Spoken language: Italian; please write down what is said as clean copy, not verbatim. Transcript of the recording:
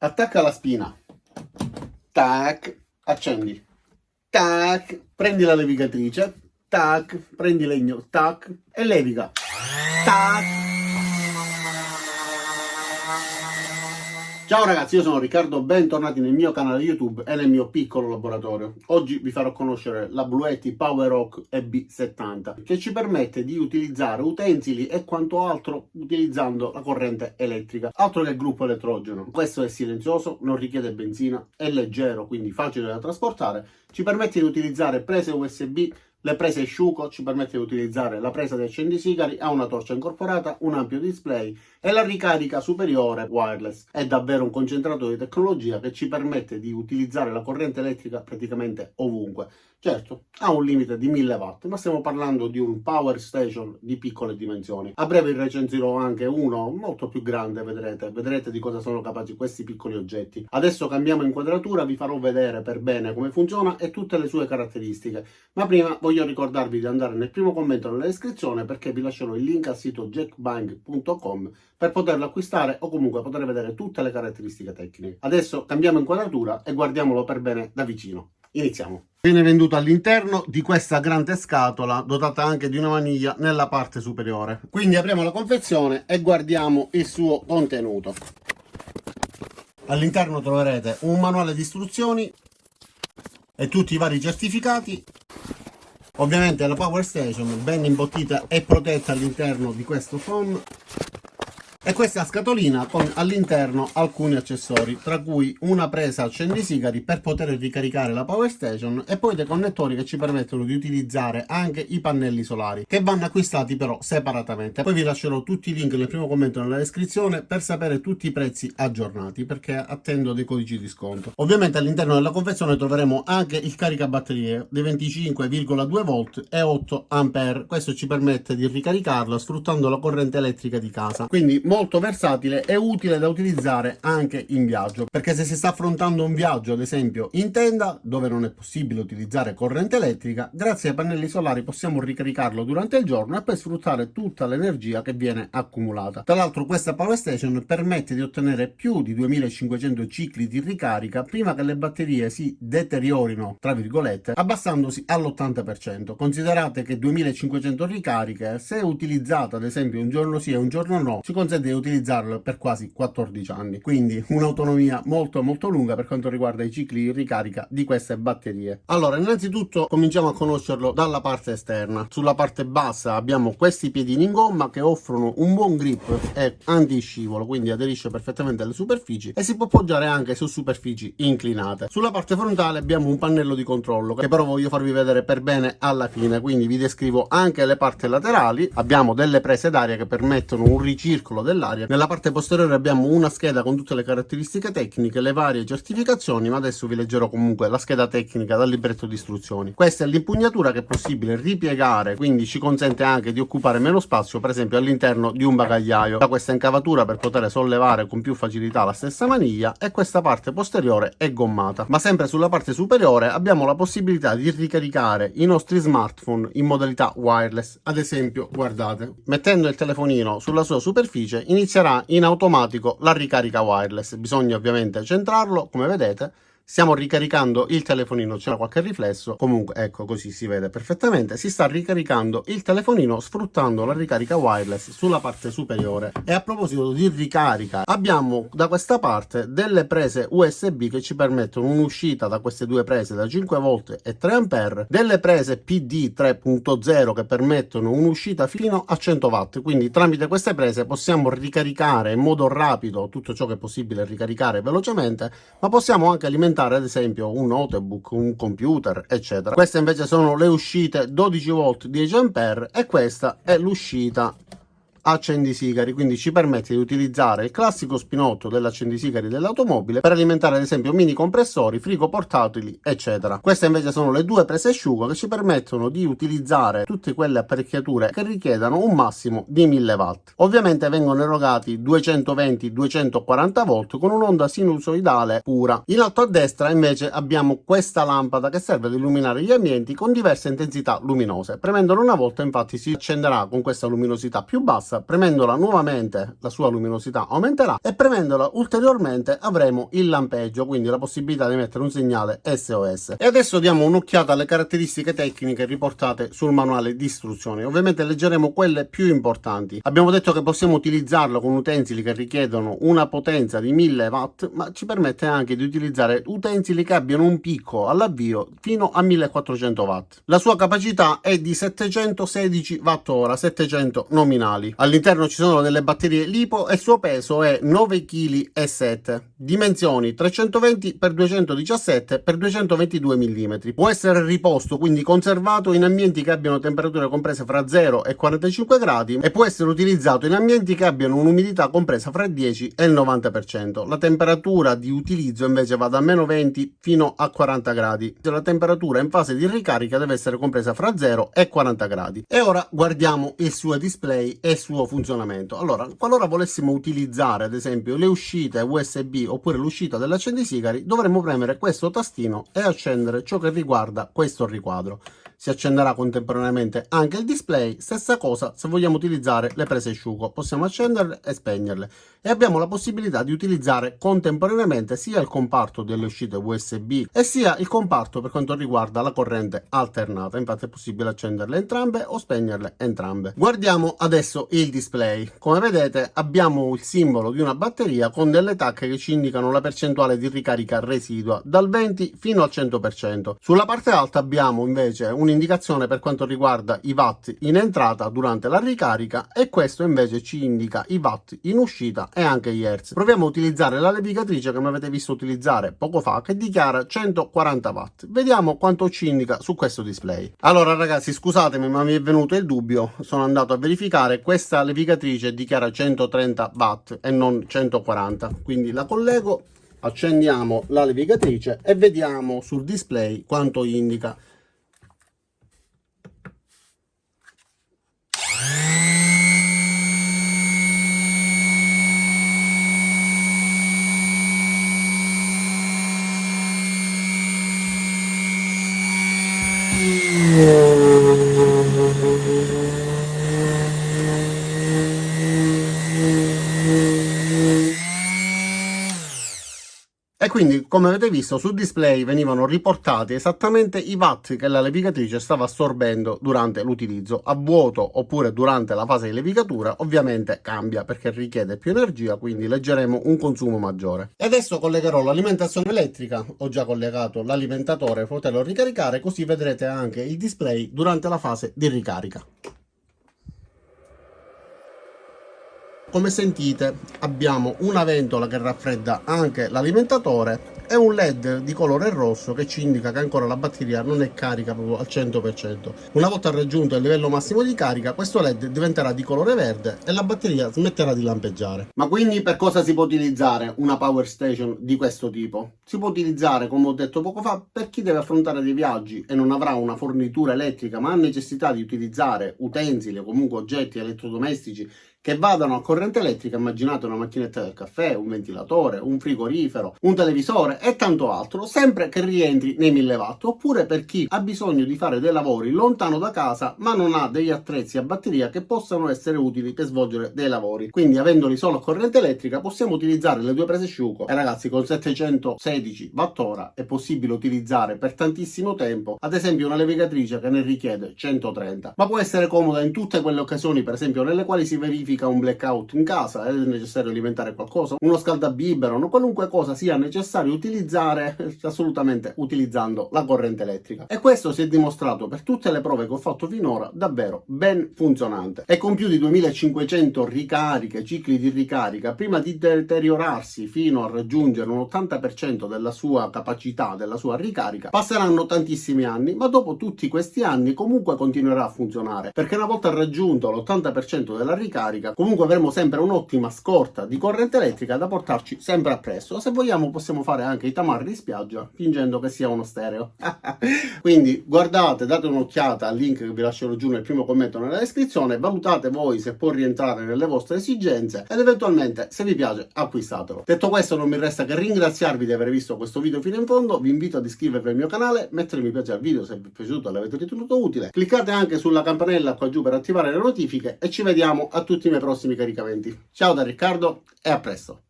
Attacca la spina, tac, accendi, tac, prendi la levigatrice, tac, prendi legno, tac, e leviga, tac. Ciao ragazzi, io sono Riccardo, bentornati nel mio canale YouTube e nel mio piccolo laboratorio. Oggi vi farò conoscere la Bluetti PowerOak EB70, che ci permette di utilizzare utensili e quanto altro utilizzando la corrente elettrica. Altro che gruppo elettrogeno. Questo è silenzioso, non richiede benzina, è leggero, quindi facile da trasportare. Ci permette di utilizzare prese USB, le prese Sciuco, ci permette di utilizzare la presa dei accendisigari, ha una torcia incorporata, un ampio display e la ricarica superiore wireless. È davvero un concentrato di tecnologia che ci permette di utilizzare la corrente elettrica praticamente ovunque. Certo, ha un limite di 1000 watt, ma stiamo parlando di un power station di piccole dimensioni. A breve recensirò anche uno molto più grande, vedrete di cosa sono capaci questi piccoli oggetti. Adesso cambiamo inquadratura, vi farò vedere per bene come funziona e tutte le sue caratteristiche. Ma prima voglio ricordarvi di andare nel primo commento nella descrizione, perché vi lascerò il link al sito jackbang.com per poterlo acquistare o comunque poter vedere tutte le caratteristiche tecniche. Adesso cambiamo inquadratura e guardiamolo per bene da vicino. Iniziamo. Viene venduto all'interno di questa grande scatola dotata anche di una maniglia nella parte superiore. Quindi apriamo la confezione e guardiamo il suo contenuto. All'interno troverete un manuale di istruzioni e tutti i vari certificati. Ovviamente la Power Station ben imbottita e protetta all'interno di questo foam. E questa scatolina con all'interno alcuni accessori, tra cui una presa accendisigari per poter ricaricare la Power Station e poi dei connettori che ci permettono di utilizzare anche i pannelli solari, che vanno acquistati però separatamente. Poi vi lascerò tutti i link nel primo commento nella descrizione per sapere tutti i prezzi aggiornati, perché attendo dei codici di sconto. Ovviamente all'interno della confezione troveremo anche il caricabatterie di 25,2 volt e 8 ampere. Questo ci permette di ricaricarlo sfruttando la corrente elettrica di casa, quindi molto versatile e utile da utilizzare anche in viaggio, perché se si sta affrontando un viaggio ad esempio in tenda dove non è possibile utilizzare corrente elettrica, grazie ai pannelli solari possiamo ricaricarlo durante il giorno e poi sfruttare tutta l'energia che viene accumulata. Tra l'altro questa Power Station permette di ottenere più di 2500 cicli di ricarica prima che le batterie si deteriorino, tra virgolette, abbassandosi all'80%. Considerate che 2500 ricariche, se utilizzata ad esempio un giorno sì e un giorno no, ci consente di utilizzarlo per quasi 14 anni, quindi un'autonomia molto lunga per quanto riguarda i cicli di ricarica di queste batterie. Allora, innanzitutto cominciamo a conoscerlo dalla parte esterna. Sulla parte bassa abbiamo questi piedini in gomma che offrono un buon grip e anti-scivolo, quindi aderisce perfettamente alle superfici e si può poggiare anche su superfici inclinate. Sulla parte frontale abbiamo un pannello di controllo che però voglio farvi vedere per bene alla fine, quindi vi descrivo anche le parti laterali. Abbiamo delle prese d'aria che permettono un ricircolo dell'aria. Nella parte posteriore abbiamo una scheda con tutte le caratteristiche tecniche, le varie certificazioni, ma adesso vi leggerò comunque la scheda tecnica dal libretto di istruzioni. Questa è l'impugnatura che è possibile ripiegare, quindi ci consente anche di occupare meno spazio, per esempio all'interno di un bagagliaio. Da questa incavatura per poter sollevare con più facilità la stessa maniglia, e questa parte posteriore è gommata. Ma sempre sulla parte superiore abbiamo la possibilità di ricaricare i nostri smartphone in modalità wireless. Ad esempio, guardate, mettendo il telefonino sulla sua superficie inizierà in automatico la ricarica wireless. Bisogna ovviamente centrarlo, come vedete. Stiamo ricaricando il telefonino, c'era qualche riflesso, comunque ecco, così si vede perfettamente. Si sta ricaricando il telefonino sfruttando la ricarica wireless sulla parte superiore. E a proposito di ricarica, abbiamo da questa parte delle prese USB che ci permettono un'uscita da queste due prese da 5 volt e 3 ampere, delle prese PD 3.0 che permettono un'uscita fino a 100 watt, quindi tramite queste prese possiamo ricaricare in modo rapido tutto ciò che è possibile ricaricare velocemente, ma possiamo anche alimentare ad esempio un notebook, un computer, eccetera. Queste invece sono le uscite 12 volt 10 ampere e questa è l'uscita accendisigari, quindi ci permette di utilizzare il classico spinotto dell'accendisigari dell'automobile per alimentare ad esempio mini compressori, frigo portatili, eccetera. Queste invece sono le due prese asciugo che ci permettono di utilizzare tutte quelle apparecchiature che richiedano un massimo di 1000 watt. Ovviamente vengono erogati 220-240 volt con un'onda sinusoidale pura. In alto a destra invece abbiamo questa lampada che serve ad illuminare gli ambienti con diverse intensità luminose. Premendolo una volta infatti si accenderà con questa luminosità più bassa volta, premendola nuovamente la sua luminosità aumenterà e premendola ulteriormente avremo il lampeggio, quindi la possibilità di emettere un segnale SOS. E adesso diamo un'occhiata alle caratteristiche tecniche riportate sul manuale di istruzioni. Ovviamente leggeremo quelle più importanti. Abbiamo detto che possiamo utilizzarlo con utensili che richiedono una potenza di 1000 watt, ma ci permette anche di utilizzare utensili che abbiano un picco all'avvio fino a 1400 watt. La sua capacità è di 716 watt/ora, 700 nominali. All'interno ci sono delle batterie LiPo e il suo peso è 9,7 kg. Dimensioni 320 x 217 x 222 mm. Può essere riposto, quindi conservato in ambienti che abbiano temperature comprese fra 0 e 45 gradi e può essere utilizzato in ambienti che abbiano un'umidità compresa fra il 10 e il 90%. La temperatura di utilizzo invece va da -20 fino a 40 gradi. La temperatura in fase di ricarica deve essere compresa fra 0 e 40 gradi. E ora guardiamo il suo display e il suo funzionamento. Allora, qualora volessimo utilizzare ad esempio le uscite USB oppure l'uscita dell'accendisigari, dovremmo premere questo tastino e accendere ciò che riguarda questo riquadro. Si accenderà contemporaneamente anche il display. Stessa cosa se vogliamo utilizzare le prese asciugo, possiamo accenderle e spegnerle e abbiamo la possibilità di utilizzare contemporaneamente sia il comparto delle uscite USB e sia il comparto per quanto riguarda la corrente alternata. Infatti è possibile accenderle entrambe o spegnerle entrambe. Guardiamo adesso il display. Come vedete abbiamo il simbolo di una batteria con delle tacche che ci indicano la percentuale di ricarica residua dal 20 fino al 100%. Sulla parte alta abbiamo invece un'indicazione per quanto riguarda i watt in entrata durante la ricarica e questo invece ci indica i watt in uscita e anche gli hertz. Proviamo a utilizzare la levigatrice che mi avete visto utilizzare poco fa, che dichiara 140 watt. Vediamo quanto ci indica su questo display. Allora ragazzi, scusatemi ma mi è venuto il dubbio, sono andato a verificare, questa levigatrice dichiara 130 watt e non 140, quindi la collego, accendiamo la levigatrice e vediamo sul display quanto indica. E quindi, come avete visto, sul display venivano riportati esattamente i watt che la levigatrice stava assorbendo durante l'utilizzo. A vuoto oppure durante la fase di levigatura ovviamente cambia perché richiede più energia, quindi leggeremo un consumo maggiore. E adesso collegherò l'alimentazione elettrica, ho già collegato l'alimentatore per poterlo ricaricare, così vedrete anche il display durante la fase di ricarica. Come sentite abbiamo una ventola che raffredda anche l'alimentatore e un LED di colore rosso che ci indica che ancora la batteria non è carica proprio al 100%. Una volta raggiunto il livello massimo di carica, questo LED diventerà di colore verde e la batteria smetterà di lampeggiare. Ma quindi per cosa si può utilizzare una power station di questo tipo? Si può utilizzare, come ho detto poco fa, per chi deve affrontare dei viaggi e non avrà una fornitura elettrica ma ha necessità di utilizzare utensili o comunque oggetti elettrodomestici che vadano a corrente elettrica. Immaginate una macchinetta del caffè, un ventilatore, un frigorifero, un televisore e tanto altro, sempre che rientri nei 1000 watt. Oppure per chi ha bisogno di fare dei lavori lontano da casa ma non ha degli attrezzi a batteria che possano essere utili per svolgere dei lavori, quindi avendoli solo a corrente elettrica possiamo utilizzare le due prese asciugo e ragazzi con 716 watt/ora è possibile utilizzare per tantissimo tempo ad esempio una levigatrice che ne richiede 130, ma può essere comoda in tutte quelle occasioni per esempio nelle quali si verifica un blackout in casa, è necessario alimentare qualcosa, uno scaldabibero, qualunque cosa sia necessario utilizzare, assolutamente utilizzando la corrente elettrica. E questo si è dimostrato per tutte le prove che ho fatto finora davvero ben funzionante. E con più di 2500 ricariche, cicli di ricarica, prima di deteriorarsi fino a raggiungere un 80% della sua capacità, della sua ricarica, passeranno tantissimi anni, ma dopo tutti questi anni comunque continuerà a funzionare, perché una volta raggiunto l'80% della ricarica comunque avremo sempre un'ottima scorta di corrente elettrica da portarci sempre appresso. Se vogliamo possiamo fare anche i tamarri in spiaggia fingendo che sia uno stereo. Quindi guardate, date un'occhiata al link che vi lascerò giù nel primo commento nella descrizione, valutate voi se può rientrare nelle vostre esigenze ed eventualmente se vi piace acquistatelo. Detto questo non mi resta che ringraziarvi di aver visto questo video fino in fondo, vi invito ad iscrivervi al mio canale, mettere mi piace al video se vi è piaciuto e l'avete ritenuto utile, cliccate anche sulla campanella qua giù per attivare le notifiche e ci vediamo a tutti miei prossimi caricamenti. Ciao da Riccardo e a presto!